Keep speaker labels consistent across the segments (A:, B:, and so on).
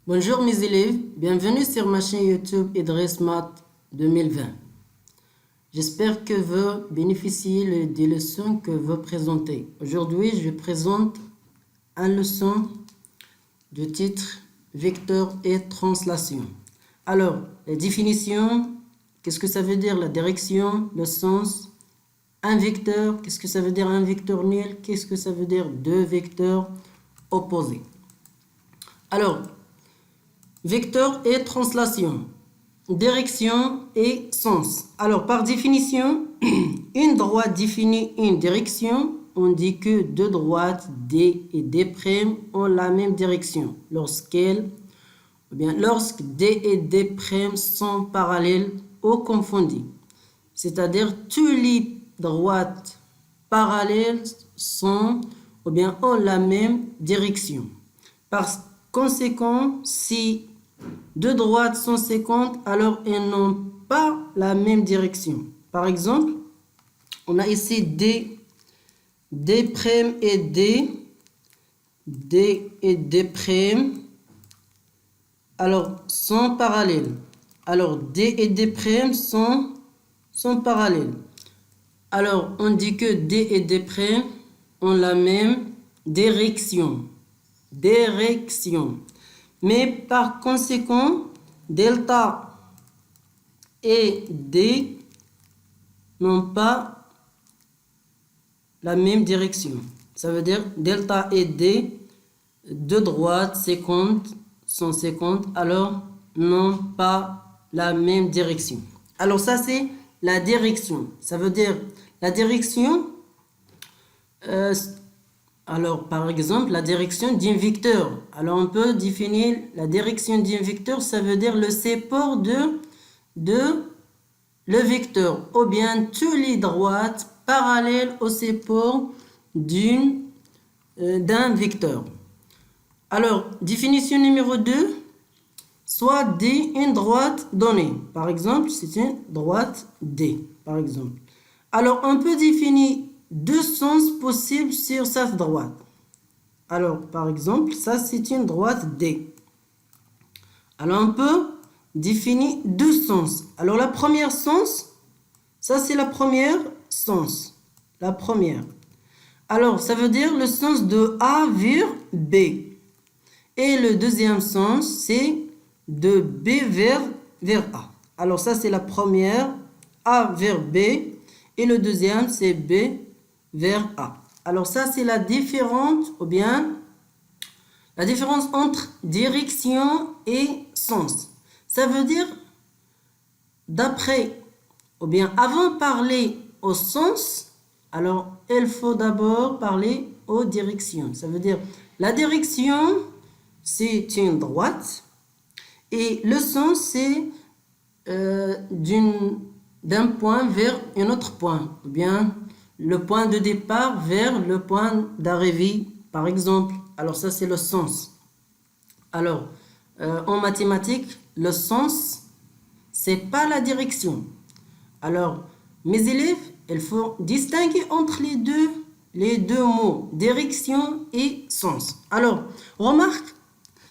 A: Bonjour mes élèves, bienvenue sur ma chaîne YouTube Idriss Math 2020. J'espère que vous bénéficiez des leçons que vous présentez. Aujourd'hui, je présente une leçon de titre Vecteur et translation. Alors, la définition, qu'est-ce que ça veut dire la direction, le sens, un vecteur, qu'est-ce que ça veut dire un vecteur nul, qu'est-ce que ça veut dire deux vecteurs opposés. Alors, vecteur et translation, direction et sens. Alors, par définition, une droite définit une direction. On dit que deux droites D et D' ont la même direction lorsque D et D' sont parallèles ou confondus. C'est-à-dire tous les droites parallèles ont la même direction. Par conséquent, si deux droites sont séquentes, alors elles n'ont pas la même direction. Par exemple, on a ici D et D et D', alors sont parallèles. Alors D et D' sont parallèles. Alors on dit que D et D' ont la même direction. Mais par conséquent, delta et D n'ont pas la même direction. Ça veut dire delta et D, deux droites sont séquentes, alors n'ont pas la même direction. Alors ça c'est la direction. Ça veut dire la direction, alors par exemple la direction d'un vecteur. Alors on peut définir la direction d'un vecteur, ça veut dire le support de le vecteur, ou bien toutes les droites parallèles au support d'un vecteur. Alors définition numéro 2, soit D une droite donnée. Par exemple, c'est une droite D, par exemple. Alors on peut définir deux sens possibles sur cette droite. Alors, par exemple, ça c'est une droite D. Alors, on peut définir deux sens. Alors, la première sens, ça c'est la première sens. La première. Alors, ça veut dire le sens de A vers B. Et le deuxième sens, c'est de B vers A. Alors, ça c'est la première, A vers B. Et le deuxième, c'est B vers A. Alors ça c'est la différence entre direction et sens. Ça veut dire avant de parler au sens, alors il faut d'abord parler aux directions. Ça veut dire la direction c'est une droite et le sens c'est d'un point vers un autre point, ou bien le point de départ vers le point d'arrivée, par exemple. Alors ça c'est le sens. Alors en mathématiques, le sens c'est pas la direction. Alors mes élèves, il faut distinguer entre les deux mots, direction et sens. Alors remarque,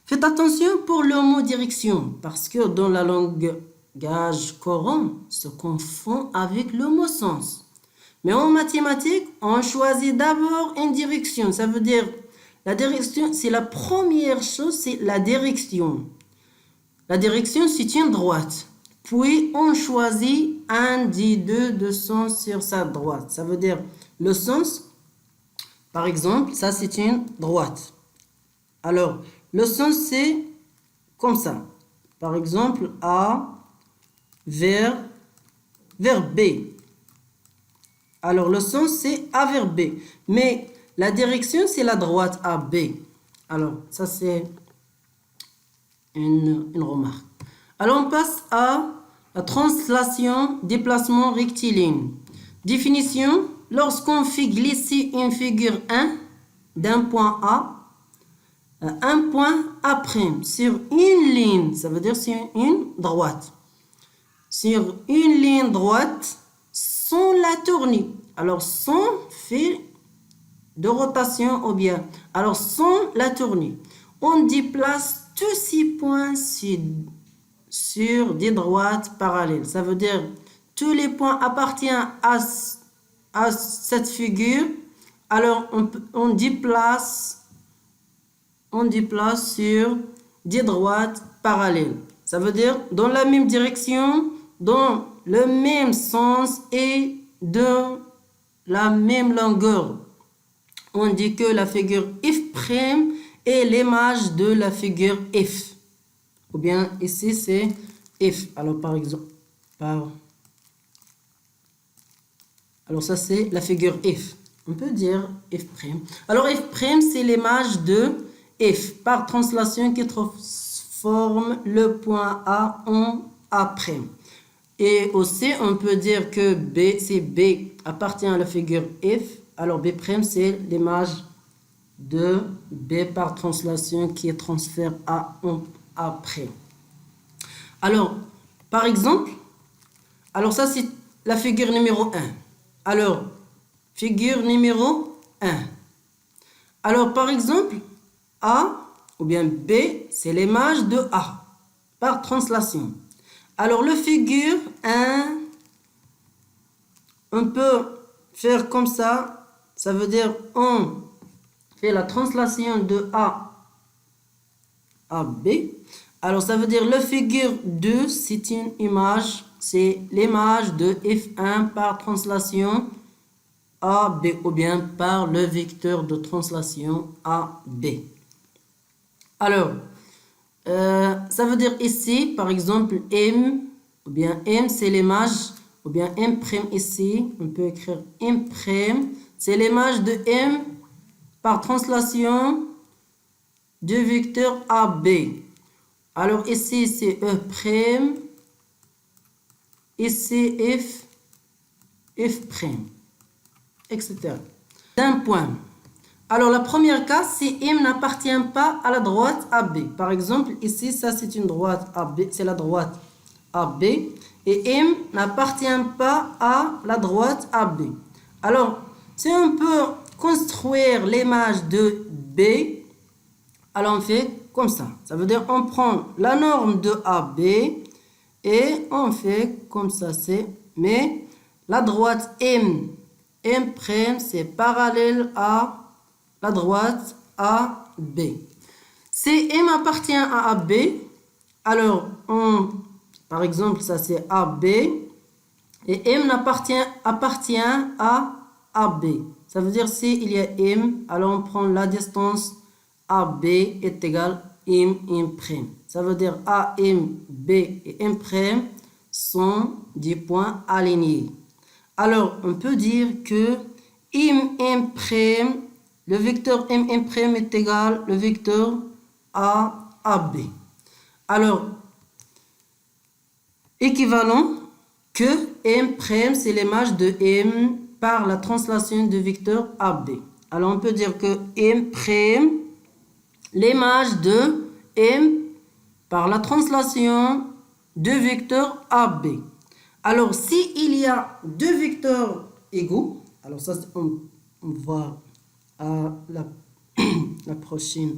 A: faites attention pour le mot direction, parce que dans la langage courant se confond avec le mot sens. Mais en mathématiques, on choisit d'abord une direction. Ça veut dire, la direction, c'est la première chose, c'est la direction. La direction, c'est une droite. Puis, on choisit un des deux sens sur sa droite. Ça veut dire, le sens, par exemple, ça c'est une droite. Alors, le sens, c'est comme ça. Par exemple, A vers B. Alors, le sens, c'est A vers B. Mais la direction, c'est la droite AB. Alors, ça, c'est une remarque. Alors, on passe à la translation déplacement rectiligne. Définition, lorsqu'on fait glisser une figure 1 d'un point A à un point A' sur une ligne, ça veut dire sur une droite. Sur une ligne droite, sans la tournée. Alors, sans fait de rotation ou bien. Alors, sans la tournée, on déplace tous 6 points sur des droites parallèles. Ça veut dire tous les points appartiennent à cette figure. Alors on déplace sur des droites parallèles. Ça veut dire dans la même direction, dans le même sens et de la même longueur. On dit que la figure f' est l'image de la figure f. Ou bien ici c'est f. Alors par exemple, alors ça c'est la figure f. On peut dire f'. Alors f' c'est l'image de f par translation qui transforme le point A en A'. Et aussi on peut dire que B, si B appartient à la figure f, alors B' c'est l'image de B par translation qui transfère A en A'. Alors, par exemple, alors ça c'est la figure numéro 1. Alors, figure numéro 1. Alors, par exemple, A ou bien B, c'est l'image de A par translation. Alors, le figure 1, on peut faire comme ça. Ça veut dire on fait la translation de A à B. Alors, ça veut dire le figure 2, c'est une image, c'est l'image de F1 par translation A, B, ou bien par le vecteur de translation A, B. Alors, ça veut dire ici, par exemple, M, ou bien M, c'est l'image, ou bien M' ici, on peut écrire M', c'est l'image de M par translation du vecteur AB. Alors ici c'est E', ici F', etc. D'un point. Alors la première cas, si M n'appartient pas à la droite AB. Par exemple, ici ça c'est une droite AB, c'est la droite AB. Et M n'appartient pas à la droite AB. Alors, si on peut construire l'image de B, alors on fait comme ça. Ça veut dire on prend la norme de AB et on fait comme ça. Mais la droite M', c'est parallèle à la droite AB. Si M appartient à AB, alors par exemple, ça c'est AB et M appartient à AB. Ça veut dire s'il y a M, alors on prend la distance AB est égale M'. Ça veut dire AM, B et M' sont des points alignés. Alors, on peut dire que M', le vecteur M' est égal le vecteur AB. Alors, équivalent que M', c'est l'image de M par la translation du vecteur AB. Alors, on peut dire que M', l'image de M par la translation du vecteur AB. Alors, s'il y a deux vecteurs égaux, alors ça, on va à la prochaine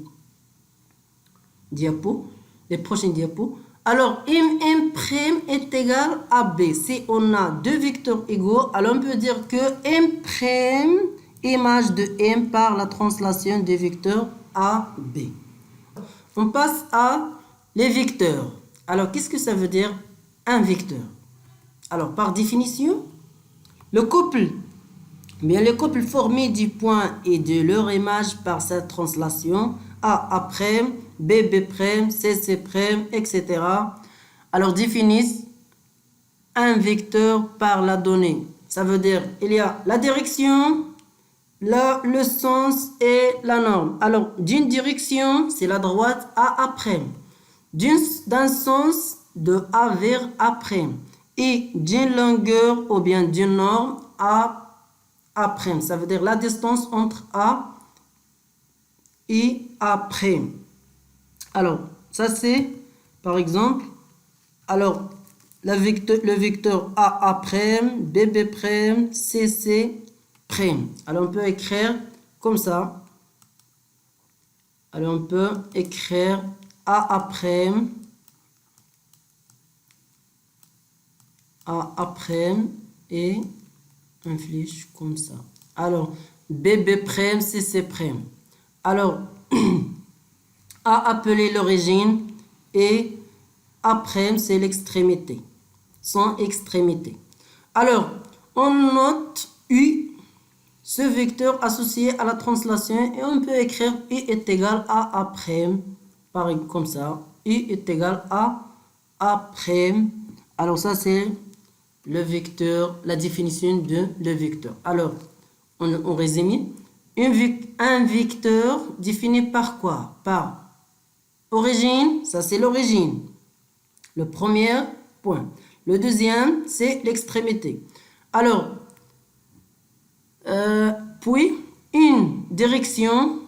A: diapo, les prochaines diapos. Alors, M' est égal à B. Si on a deux vecteurs égaux, alors on peut dire que M', image de M par la translation du vecteur AB. On passe à les vecteurs. Alors, qu'est-ce que ça veut dire un vecteur? Alors, par définition, le couple formé du point et de leur image par cette translation, A', B', C', etc. Alors, définissent un vecteur par la donnée. Ça veut dire il y a la direction, le sens et la norme. Alors, d'une direction, c'est la droite A'. D'un sens, de A vers A'. Et d'une longueur ou bien d'une norme A'. Ça veut dire la distance entre A et A'. Alors, ça c'est, par exemple, alors, le vecteur A', B', C'. Alors, on peut écrire comme ça. Alors, on peut écrire A après, et un flèche comme ça. Alors, BB', CC'. Alors, A appelé l'origine et A', c'est l'extrémité, son extrémité. Alors, on note U, ce vecteur associé à la translation, et on peut écrire U est égal à A', par exemple comme ça. U est égal à A'. Alors ça c'est le vecteur, la définition de le vecteur. Alors, on résume. Un vecteur défini par quoi? Par origine, ça c'est l'origine. Le premier point. Le deuxième, c'est l'extrémité. Alors, puis une direction,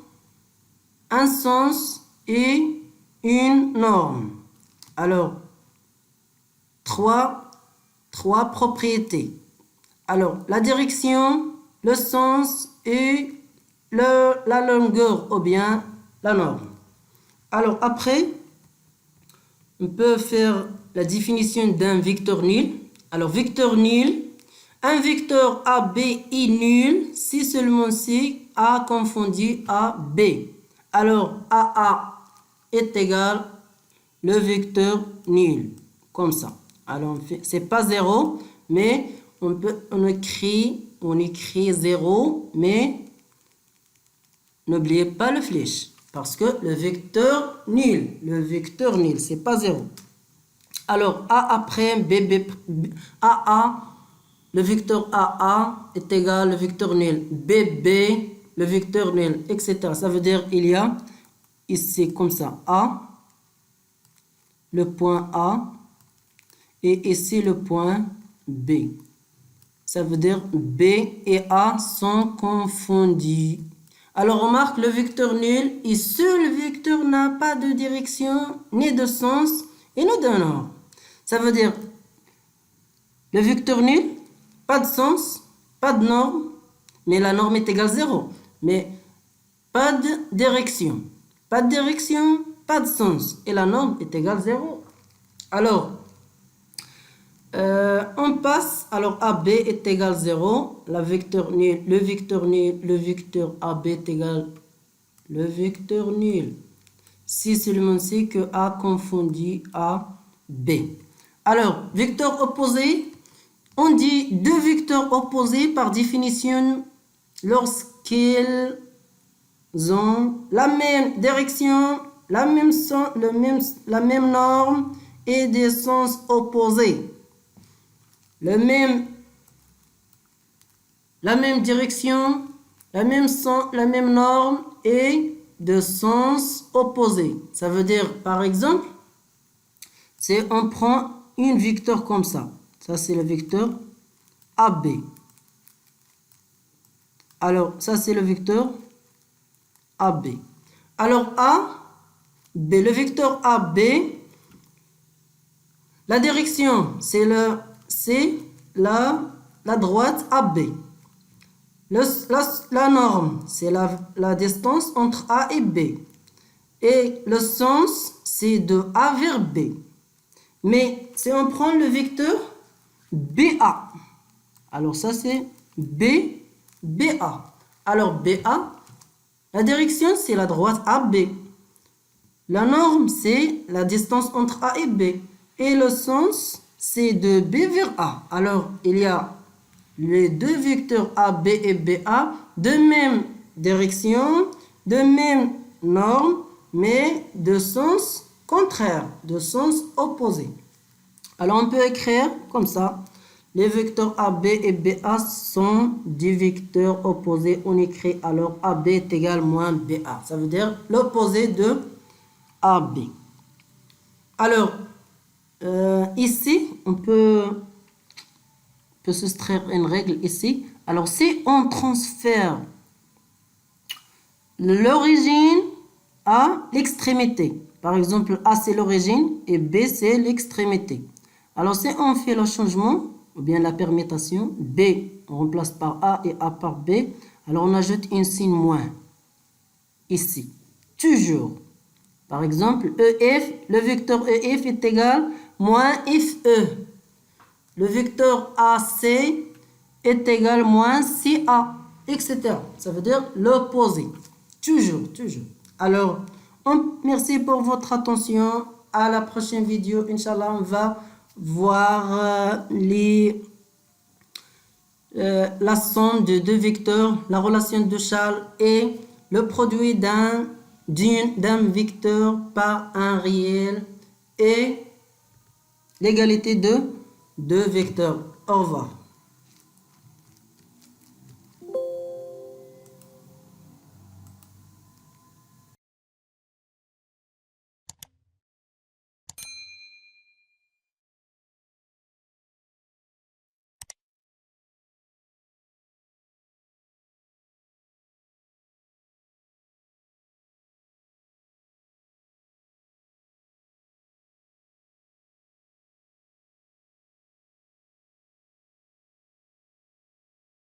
A: un sens et une norme. Alors, trois propriétés. Alors, la direction, le sens et la longueur ou bien la norme. Alors, après, on peut faire la définition d'un vecteur nul. Alors, vecteur nul, un vecteur ABI nul si seulement si A confondu à B. Alors, AA est égal le vecteur nul, comme ça. Alors, c'est pas 0, mais on écrit 0, mais n'oubliez pas le flèche, parce que le vecteur nul, c'est pas 0. Alors, A après BB, AA, le vecteur AA est égal au vecteur nul, BB, le vecteur nul, etc. Ça veut dire il y a ici comme ça, A, le point A, et ici le point B. Ça veut dire B et A sont confondus. Alors remarque, le vecteur nul et seul vecteur n'a pas de direction, ni de sens, et ni de norme. Ça veut dire le vecteur nul, pas de sens, pas de norme, mais la norme est égale 0. Mais pas de direction. Pas de direction, pas de sens. Et la norme est égale 0. Alors, on passe. Alors, AB est égal 0. Le vecteur AB est égal le vecteur nul. Si seulement c'est que A confondu à B. Alors, vecteur opposé. On dit deux vecteurs opposés par définition lorsqu'ils ont la même direction, la même norme et des sens opposés. La même direction, la même norme et de sens opposés. Ça veut dire, par exemple, on prend une vecteur comme ça. Ça, c'est le vecteur AB. Alors, ça, c'est le vecteur AB. Alors, A, B. Le vecteur AB, la direction, c'est la droite AB. La norme, c'est la distance entre A et B. Et le sens, c'est de A vers B. Mais si on prend le vecteur BA, alors ça c'est BA. Alors BA, la direction c'est la droite AB. La norme c'est la distance entre A et B. Et le sens c'est de B vers A. Alors il y a les deux vecteurs AB et BA de même direction, de même norme, mais de sens contraire, de sens opposé. Alors on peut écrire comme ça. Les vecteurs AB et BA sont des vecteurs opposés. On écrit alors AB est égal moins BA. Ça veut dire l'opposé de AB. Alors, ici, on peut soustraire une règle ici. Alors, si on transfère l'origine à l'extrémité, par exemple, A c'est l'origine et B c'est l'extrémité. Alors, si on fait le changement, ou bien la permutation, B, on remplace par A et A par B, alors on ajoute un signe moins, ici. Toujours. Par exemple, EF, le vecteur EF est égal moins FE. Le vecteur AC est égal moins CA, etc. Ça veut dire l'opposé. Toujours, toujours. Alors, merci pour votre attention. À la prochaine vidéo, Inch'Allah, on va voir la somme de deux vecteurs, la relation de Charles et le produit d'un vecteur par un réel et l'égalité de deux vecteurs. Au revoir.